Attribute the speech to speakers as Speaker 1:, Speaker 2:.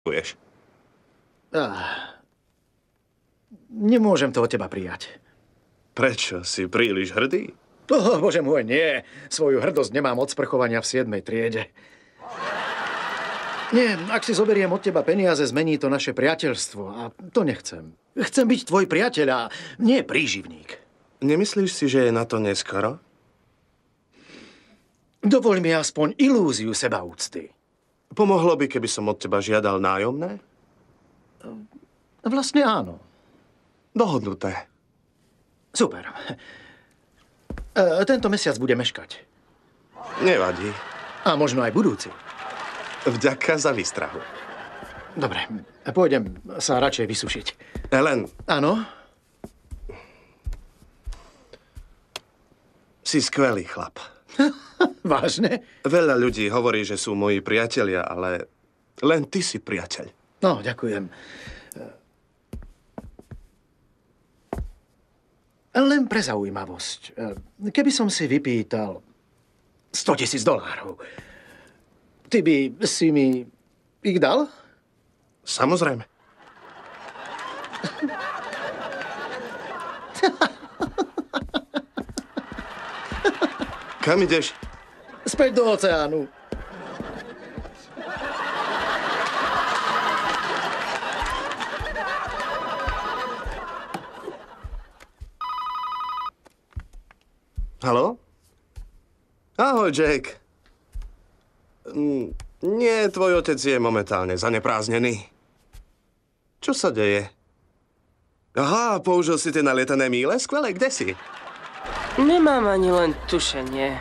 Speaker 1: Ďakuješ.
Speaker 2: Nemôžem to od teba prijať.
Speaker 1: Prečo? Si príliš hrdý?
Speaker 2: Bože môj, nie. Svoju hrdosť nemám od sprchovania v 7. triede. Nie, ak si zoberiem od teba peniaze, zmení to naše priateľstvo. A to nechcem. Chcem byť tvoj priateľ a nie príživník.
Speaker 1: Nemyslíš si, že je na to neskoro?
Speaker 2: Dovoľ mi aspoň ilúziu sebaúcty.
Speaker 1: Pomohlo by, keby som od teba žiadal nájomné?
Speaker 2: Vlastne áno.
Speaker 1: Dohodnuté.
Speaker 2: Super. Tento mesiac bude meškať.
Speaker 1: Nevadí.
Speaker 2: A možno aj budúci.
Speaker 1: Vďaka za výstrahu.
Speaker 2: Dobre, pôjdem sa radšej vysušiť.
Speaker 1: Ellen.
Speaker 2: Áno?
Speaker 1: Si skvelý chlap.
Speaker 2: Vážne?
Speaker 1: Veľa ľudí hovorí, že sú moji priatelia, ale len ty si priateľ.
Speaker 2: No, ďakujem. Len pre zaujímavosť. Keby som si vypýtal $100,000, ty by si mi ich dal?
Speaker 1: Samozrejme. Kam ideš?
Speaker 2: Späť do oceánu.
Speaker 1: Haló? Ahoj, Jake. Nie, tvoj otec je momentálne zanepráznený. Čo sa deje? Aha, použil si tie nalietané míle? Skvelé, kde si?
Speaker 3: Nemám ani len tušenie.